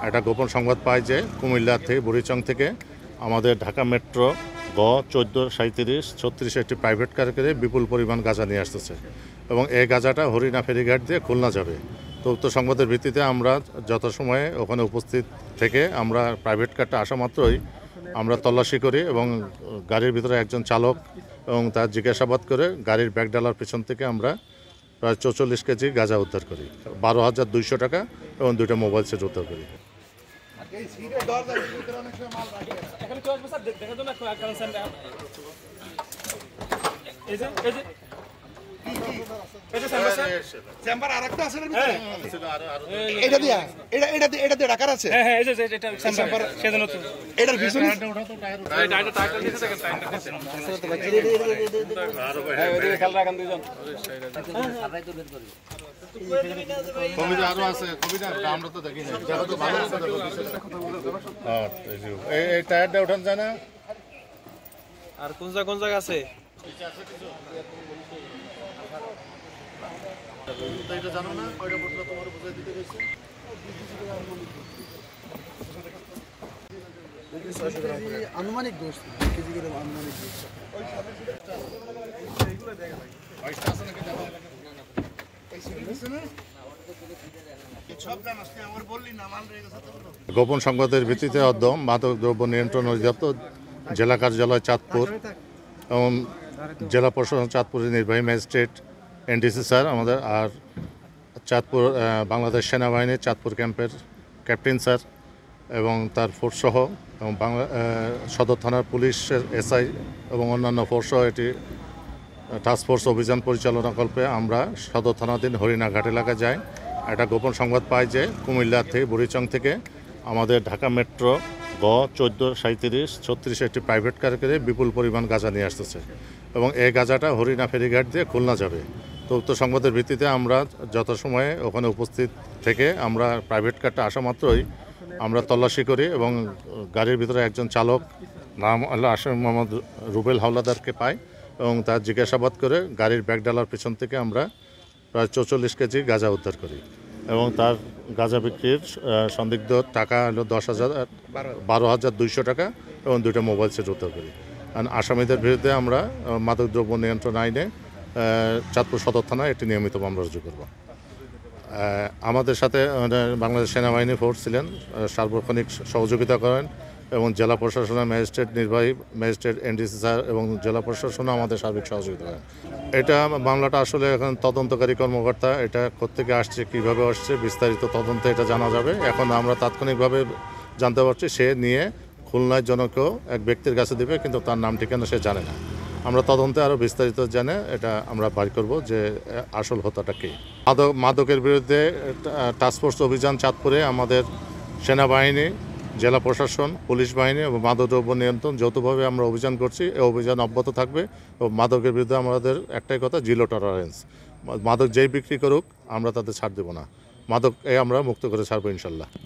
একটা গোপন সংবাদ পাই যে কুমিল্লা থেকে বুড়িচং থেকে আমাদের ঢাকা মেট্রো গ 143736 একটি প্রাইভেট কার করে বিপুল পরিমাণ গাঁজা নিয়ে আসতেছে এবং এই গাঁজাটা হরিণা ফেরিঘাট দিয়ে খুলনা যাবে। তো উক্ত সংবাদের ভিত্তিতে আমরা যথাসময়ে ওখানে উপস্থিত থেকে আমরা প্রাইভেট কারটা আসা মাত্রই আমরা তল্লাশি করি এবং গাড়ির ভিতরে একজন চালক এবং তার জিজ্ঞাসাবাদ করে গাড়ির ব্যাগডালার পিছন থেকে আমরা প্রায় 44 কেজি গাঁজা উদ্ধার করি, 12,200 টাকা এবং 2টা মোবাইল সেট উদ্ধার করি। আমরা তো দেখি এই টায়ারটা ওঠান যায় না। আর কোন জায়গা আছে? জানো না কয়টা বোতল তোমার বুঝাই দিতে গেছে? আনুমানিক দোষ কেজি করে আনুমানিক দোষ গোপন সংবাদের ভিত্তিতে অদ্যম মাদক দ্রব্য নিয়ন্ত্রণ অধিদপ্তর জেলা কার্যালয় চাঁদপুর এবং জেলা প্রশাসন চাঁদপুরের নির্বাহী ম্যাজিস্ট্রেট এনডিসি স্যার আমাদের, আর চাঁদপুর বাংলাদেশ সেনাবাহিনীর চাঁদপুর ক্যাম্পের ক্যাপ্টেন স্যার এবং তার ফোর্সসহ এবং সদর থানার পুলিশের এসআই এবং অন্যান্য ফোর্সসহ এটি টাস্কফোর্স অভিযান পরিচালনাকল্পে আমরা সদর থানাধীন হরিণাঘাট এলাকায় যাই। একটা গোপন সংবাদ পাই যে কুমিল্লা থেকে বুড়িচং থেকে আমাদের ঢাকা মেট্রো গ 143736 একটি প্রাইভেট কার করে বিপুল পরিমাণ গাঁজা নিয়ে আসতেছে এবং এই গাঁজাটা হরিণা ফেরিঘাট দিয়ে খুলনা যাবে। তো উক্ত সংবাদের ভিত্তিতে আমরা যথাসময়ে ওখানে উপস্থিত থেকে আমরা প্রাইভেট কারটা আসা মাত্রই আমরা তল্লাশি করি এবং গাড়ির ভিতরে একজন চালক নাম আল্লাহ আশিম মোহাম্মদ রুবেল হাওলাদারকে পাই এবং তার জিজ্ঞাসাবাদ করে গাড়ির ব্যাগডালার পিছন থেকে আমরা প্রায় 44 কেজি গাঁজা উদ্ধার করি এবং তার গাঁজা বিক্রির সন্দিগ্ধ টাকা হলো 12,200 টাকা এবং 2টা মোবাইল সেট উদ্ধার করি। আর আসামিদের বিরুদ্ধে আমরা মাদকদ্রব্য নিয়ন্ত্রণ আইনে চাঁদপুর সদর থানায় একটি নিয়মিত মামলা রুজু করব। আমাদের সাথে বাংলাদেশ সেনাবাহিনী ফোর্স ছিলেন, সার্বক্ষণিক সহযোগিতা করেন এবং জেলা প্রশাসনের ম্যাজিস্ট্রেট নির্বাহী ম্যাজিস্ট্রেট এনডিসি স্যার এবং জেলা প্রশাসনও আমাদের সার্বিক সহযোগিতা করেন। এটা মামলাটা আসলে এখন তদন্তকারী কর্মকর্তা এটা কোত্থেকে আসছে, কীভাবে আসছে বিস্তারিত তদন্তে এটা জানা যাবে। এখন আমরা তাৎক্ষণিকভাবে জানতে পারছি সে নিয়ে খুলনার জনকেও এক ব্যক্তির কাছে দেবে, কিন্তু তার নাম ঠিকানা সে জানে না। আমরা তদন্তে আরও বিস্তারিত জেনে এটা আমরা বাই করব যে আসল হত্যাটা কী। মাদকের বিরুদ্ধে টাস্কফোর্স অভিযান চাঁদপুরে আমাদের সেনাবাহিনী, জেলা প্রশাসন, পুলিশ বাহিনী এবং মাদকদ্রব্য নিয়ন্ত্রণ যৌথভাবে আমরা অভিযান করছি। এই অভিযান অব্যাহত থাকবে এবং মাদকের বিরুদ্ধে আমাদের একটাই কথা, জিরো টলারেন্স। মাদক যেই বিক্রি করুক আমরা তাদের ছাড় দেব না, মাদক আমরা মুক্ত করে ছাড়বো ইনশাল্লাহ।